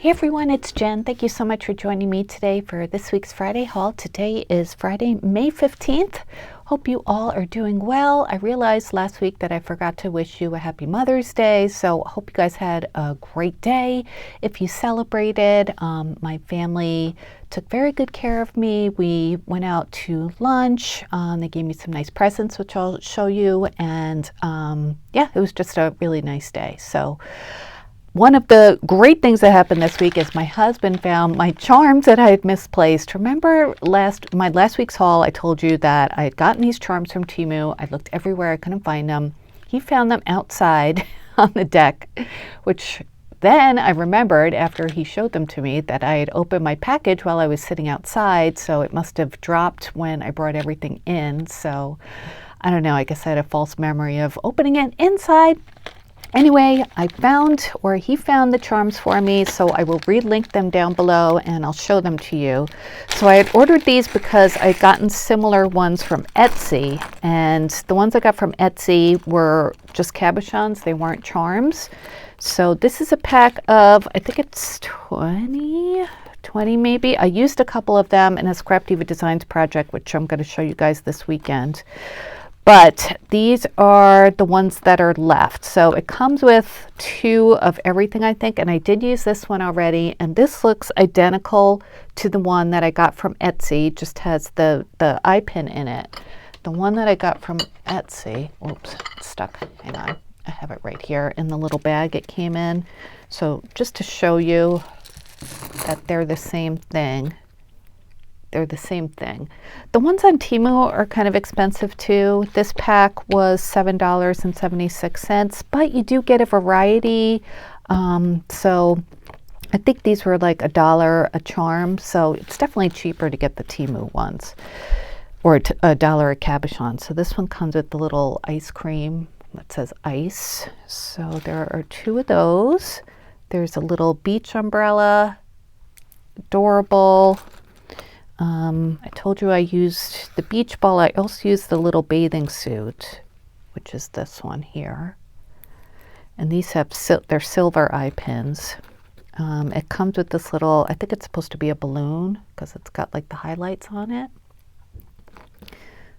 Hey everyone, it's Jen. Thank you so much for joining me today for this week's Friday haul. Today is Friday, May 15th. Hope you all are doing well. I realized last week that I forgot to wish you a happy Mother's Day, so I hope you guys had a great day. If you celebrated, my family took very good care of me. We went out to lunch. They gave me some nice presents, which I'll show you, and yeah, it was just a really nice day. So one of the great things that happened this week is my husband found my charms that I had misplaced. Remember my last week's haul, I told you that I had gotten these charms from Temu. I looked everywhere, I couldn't find them. He found them outside on the deck, which then I remembered after he showed them to me that I had opened my package while I was sitting outside, so it must have dropped when I brought everything in. So I don't know, I guess I had a false memory of opening it inside. Anyway, he found the charms for me, so I will relink them down below and I'll show them to you. So I had ordered these because I had gotten similar ones from Etsy, and the ones I got from Etsy were just cabochons, they weren't charms. So this is a pack of, I think it's 20 maybe. I used a couple of them in a Scrap Diva Designs project, which I'm going to show you guys this weekend. But these are the ones that are left. So it comes with 2 of everything, I think, and I did use this one already, and this looks identical to the one that I got from Etsy, just has the eye pin in it. The one that I got from Etsy, oops, it's stuck, hang on, I have it right here in the little bag it came in. So just to show you that they're the same thing. They're the same thing. The ones on Temu are kind of expensive too. This pack was $7.76, but you do get a variety. So I think these were like $1 a charm. So it's definitely cheaper to get the Temu ones, or $1 a cabochon. So this one comes with the little ice cream that says ice. So there are 2 of those. There's a little beach umbrella, adorable. I told you I used the beach ball. I also used the little bathing suit, which is this one here. And these have they're silver eye pins. It comes with this little, I think it's supposed to be a balloon because it's got like the highlights on it.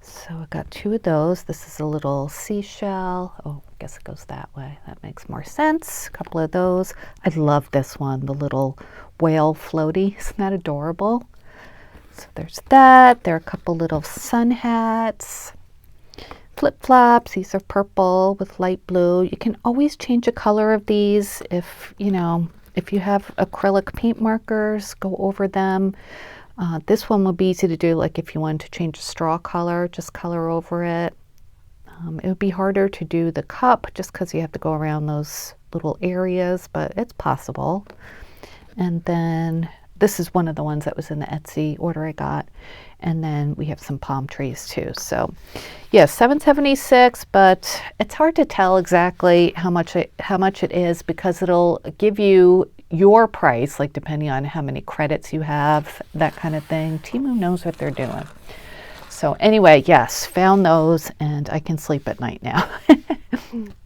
So I got 2 of those. This is a little seashell. Oh, I guess it goes that way. That makes more sense. A couple of those. I love this one, the little whale floaty. Isn't that adorable? So there's that. There are a couple little sun hats, flip-flops. These are purple with light blue. You can always change the color of these if you have acrylic paint markers, go over them. This one will be easy to do, like if you wanted to change the straw color, just color over it. It would be harder to do the cup just because you have to go around those little areas, but it's possible. And then this is one of the ones that was in the Etsy order I got. And then we have some palm trees too. So yeah, $7.76, but it's hard to tell exactly how much it is because it'll give you your price, like depending on how many credits you have, that kind of thing. Temu knows what they're doing. So anyway, yes, found those and I can sleep at night now.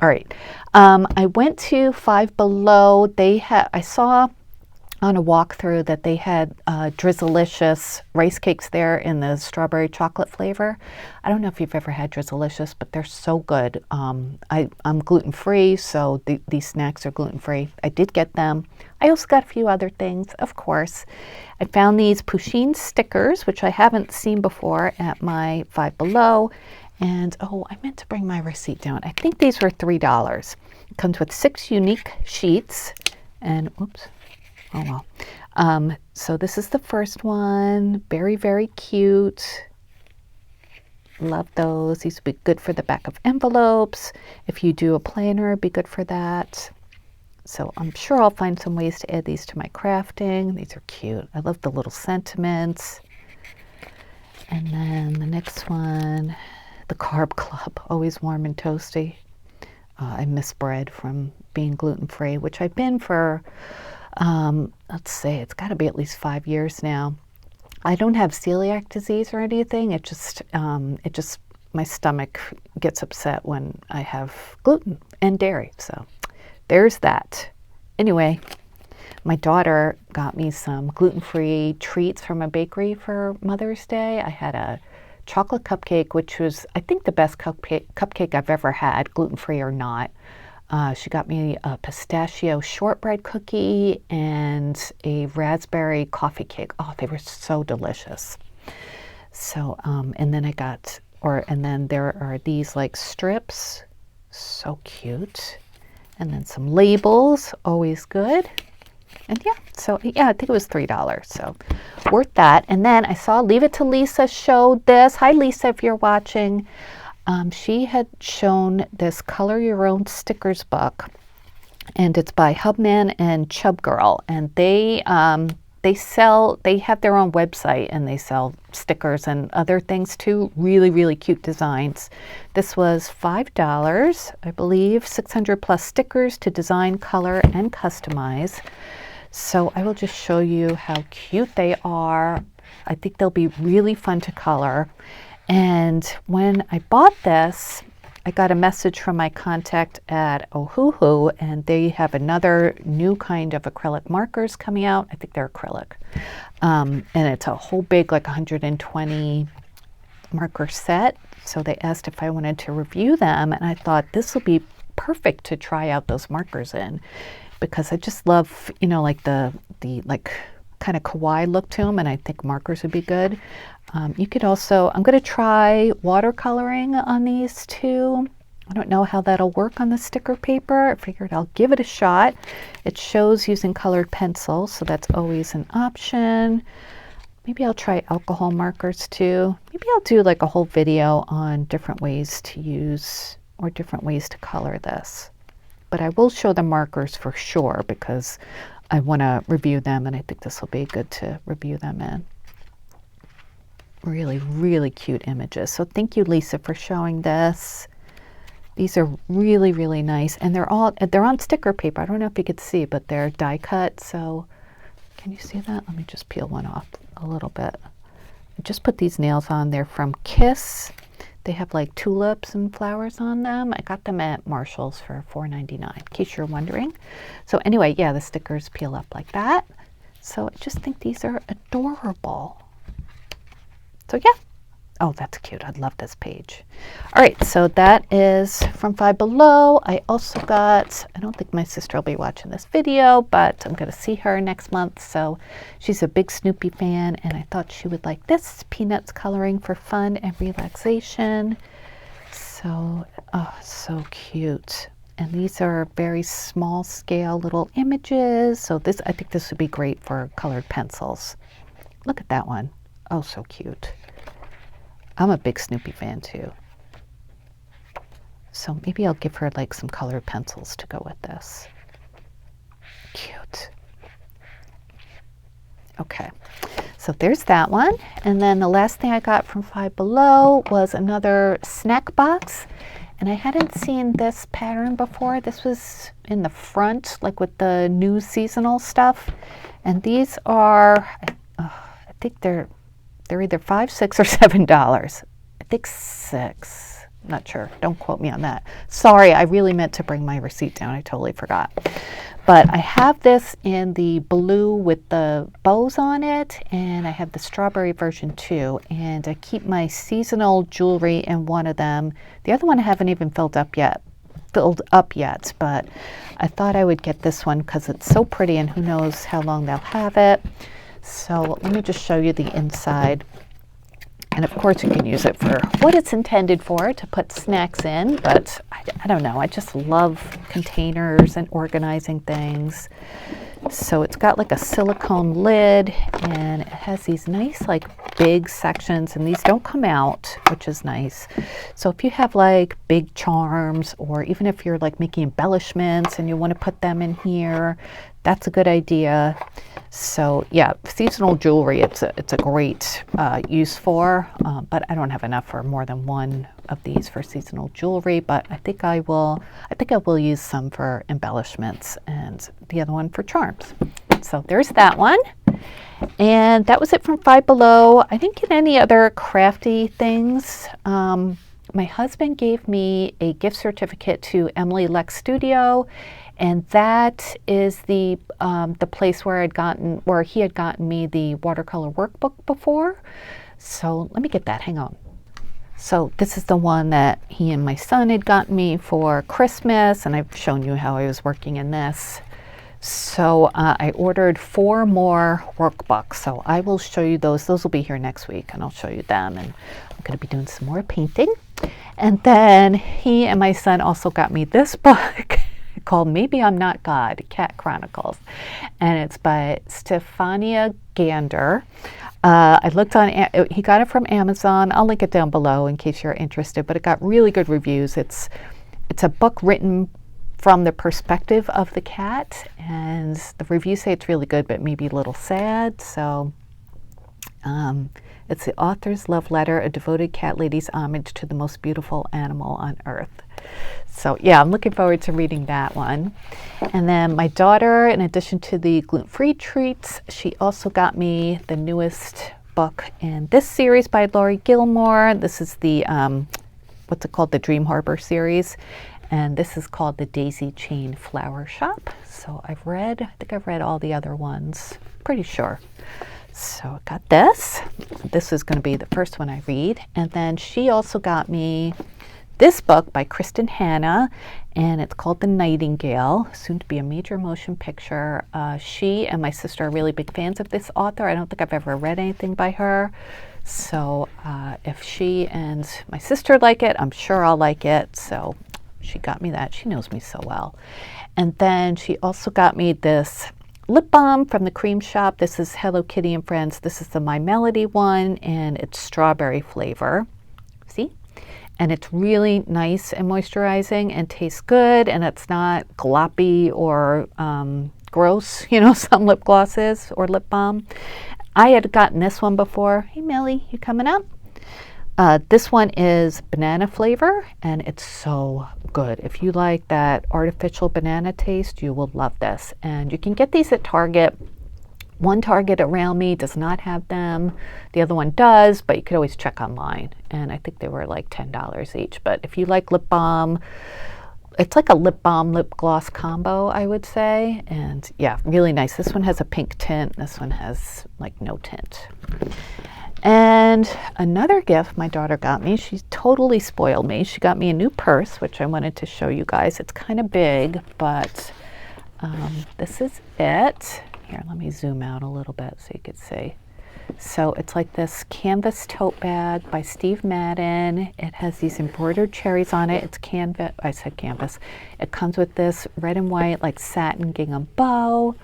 All right. I went to Five Below. I saw on a walkthrough that they had Drizzlicious rice cakes there in the strawberry chocolate flavor. I don't know if you've ever had Drizzlicious, but they're so good. I'm gluten-free, so these snacks are gluten-free. I did get them. I also got a few other things, of course. I found these Pusheen stickers, which I haven't seen before at my Five Below. And, oh, I meant to bring my receipt down. I think these were $3. It comes with 6 unique sheets. And, oops. Oh well. So this is the first one. Very, very cute. Love those. These would be good for the back of envelopes. If you do a planner, it'd be good for that. So I'm sure I'll find some ways to add these to my crafting. These are cute. I love the little sentiments. And then the next one, the Carb Club, always warm and toasty. I miss bread from being gluten-free, which I've been for let's say it's got to be at least 5 years now. I don't have celiac disease or anything. It just my stomach gets upset when I have gluten and dairy. So there's that. Anyway, My daughter got me some gluten-free treats from a bakery for Mother's Day. I had a chocolate cupcake, which was, I think, the best cupcake I've ever had, gluten-free or not. She got me a pistachio shortbread cookie and a raspberry coffee cake. Oh, they were so delicious. So, and then and then there are these like strips, so cute. And then some labels, always good. And yeah, so yeah, I think it was $3, so worth that. And then I saw Leave It to Lisa showed this. Hi, Lisa, if you're watching. She had shown this Color Your Own Stickers book, and it's by Hubman and Chub Girl, and they have their own website, and they sell stickers and other things too. Really, really cute designs. This was $5, I believe, 600 plus stickers to design, color, and customize. So I will just show you how cute they are. I think they'll be really fun to color. And when I bought this, I got a message from my contact at Ohuhu, and they have another new kind of acrylic markers coming out. I think they're acrylic. And it's a whole big, like 120 marker set. So they asked if I wanted to review them, and I thought this will be perfect to try out those markers in, because I just love, you know, like the like kind of kawaii look to them, and I think markers would be good. You could also, I'm going to try watercoloring on these too. I don't know how that'll work on the sticker paper. I figured I'll give it a shot. It shows using colored pencils, so that's always an option. Maybe I'll try alcohol markers too. Maybe I'll do like a whole video on different ways to use or different ways to color this. But I will show the markers for sure, because I want to review them, and I think this will be good to review them in. Really, really cute images. So thank you, Lisa, for showing this. These are really, really nice, and they're on sticker paper. I don't know if you could see, but they're die cut. So can you see that? Let me just peel one off a little bit. I just put these nails on. They're from Kiss. They have like tulips and flowers on them. I got them at Marshall's for $4.99, in case you're wondering. So anyway, yeah, the stickers peel up like that. So I just think these are adorable. So yeah. Oh, that's cute. I love this page. All right, so that is from Five Below. I also got, I don't think my sister will be watching this video, but I'm going to see her next month. So she's a big Snoopy fan, and I thought she would like this. Peanuts coloring for fun and relaxation. So, oh, so cute. And these are very small scale little images. So this, I think this would be great for colored pencils. Look at that one. Oh, so cute. I'm a big Snoopy fan too. So maybe I'll give her like some colored pencils to go with this. Cute. Okay, so there's that one. And then the last thing I got from Five Below was another snack box. And I hadn't seen this pattern before. This was in the front, like with the new seasonal stuff. And these are, I think they're either $5, $6, or $7. I think $6. Not sure. Don't quote me on that. Sorry, I really meant to bring my receipt down. I totally forgot. But I have this in the blue with the bows on it, and I have the strawberry version too. And I keep my seasonal jewelry in one of them. The other one I haven't even filled up yet, but I thought I would get this one because it's so pretty, and who knows how long they'll have it. So let me just show you the inside. And of course you can use it for what it's intended for, to put snacks in, but I don't know, I just love containers and organizing things. So it's got like a silicone lid, and it has these nice like big sections, and these don't come out, which is nice. So if you have like big charms, or even if you're like making embellishments and you want to put them in here, that's a good idea. So yeah, seasonal jewelry, it's a great use for, but I don't have enough for more than one of these for seasonal jewelry, but I think I will use some for embellishments and the other one for charms. So there's that one. And that was it from Five Below. I didn't get any other crafty things. my husband gave me a gift certificate to Emily Lex Studio, and that is the place where he had gotten me the watercolor workbook before. So let me get that. Hang on. So this is the one that he and my son had gotten me for Christmas, and I've shown you how I was working in this. So I ordered 4 more workbooks, so I will show you those. Those will be here next week, and I'll show you them, and I'm going to be doing some more painting. And then he and my son also got me this book called Maybe I'm Not God, Cat Chronicles, and it's by Stefania Gander. I looked on, he got it from Amazon. I'll link it down below in case you're interested, but it got really good reviews. It's a book written from the perspective of the cat, and the reviews say it's really good, but maybe a little sad. So it's the author's love letter, a devoted cat lady's homage to the most beautiful animal on earth. So yeah, I'm looking forward to reading that one. And then my daughter, in addition to the gluten-free treats, she also got me the newest book in this series by Laurie Gilmore. This is the, what's it called? The Dream Harbor series. And this is called The Daisy Chain Flower Shop. So I think I've read all the other ones, pretty sure. So I got this. This is going to be the first one I read. And then she also got me this book by Kristen Hanna, and it's called The Nightingale, soon to be a major motion picture. She and my sister are really big fans of this author. I don't think I've ever read anything by her. So if she and my sister like it, I'm sure I'll like it. So she got me that. She knows me so well. And then she also got me this lip balm from the Cream Shop. This is Hello Kitty and Friends. This is the My Melody one, and it's strawberry flavor. See? And it's really nice and moisturizing and tastes good, and it's not gloppy or gross, you know, some lip glosses or lip balm. I had gotten this one before. Hey Millie, you coming up? This one is banana flavor, and it's so good. If you like that artificial banana taste, you will love this. And you can get these at Target. One Target around me does not have them. The other one does, but you could always check online. And I think they were like $10 each. But if you like lip balm, it's like a lip balm lip gloss combo, I would say. And yeah, really nice. This one has a pink tint. This one has like no tint. And another gift my daughter got me, she totally spoiled me. She got me a new purse, which I wanted to show you guys. It's kind of big, but this is it. Here, let me zoom out a little bit so you could see. So it's like this canvas tote bag by Steve Madden. It has these embroidered cherries on it. It's canvas, I said canvas. It comes with this red and white like satin gingham bow.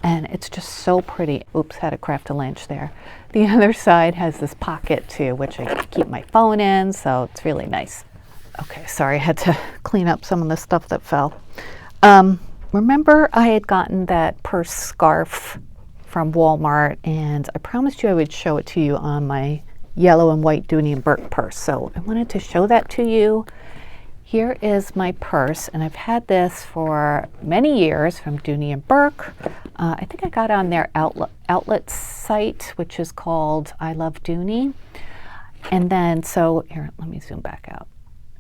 And it's just so pretty. Oops, had to craft a lunch there. The other side has this pocket too, which I keep my phone in, so it's really nice. Okay, sorry, I had to clean up some of the stuff that fell. Remember I had gotten that purse scarf from Walmart, and I promised you I would show it to you on my yellow and white Dooney and Burke purse. So I wanted to show that to you. Here is my purse, and I've had this for many years from Dooney and Burke. I think I got on their outlet site, which is called I Love Dooney. And then, so here, let me zoom back out.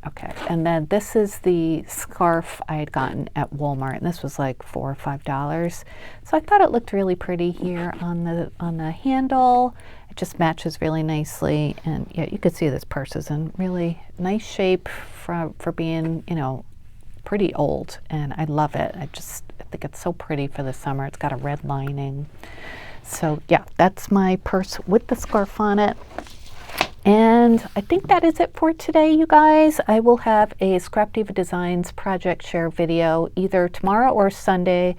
Okay, and then this is the scarf I had gotten at Walmart, and this was like $4 or $5. So I thought it looked really pretty here on the handle. It just matches really nicely, and yeah, you could see this purse is in really nice shape for being, you know, pretty old, and I love it. I think it's so pretty for the summer. It's got a red lining. So yeah, that's my purse with the scarf on it. And I think that is it for today, you guys. I will have a Scrap Diva Designs project share video either tomorrow or Sunday.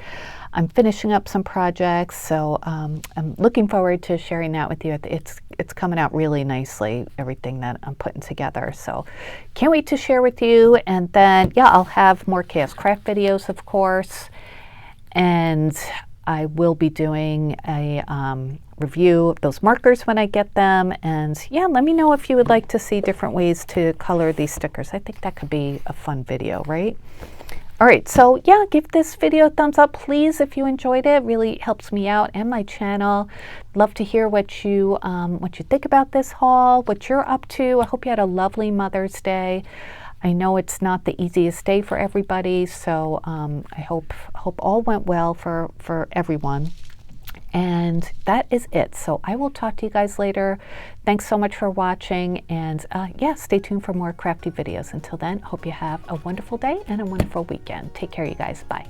I'm finishing up some projects, so I'm looking forward to sharing that with you. It's coming out really nicely, everything that I'm putting together. So can't wait to share with you. And then, yeah, I'll have more Chaos Craft videos, of course. And I will be doing a review of those markers when I get them. And yeah, let me know if you would like to see different ways to color these stickers. I think that could be a fun video, right? All right, so yeah, give this video a thumbs up, please, if you enjoyed it. It really helps me out and my channel. Love to hear what you think about this haul, what you're up to. I hope you had a lovely Mother's Day. I know it's not the easiest day for everybody, so I hope all went well for everyone. And that is it. So I will talk to you guys later. Thanks so much for watching. And yeah, stay tuned for more crafty videos. Until then, hope you have a wonderful day and a wonderful weekend. Take care, you guys. Bye.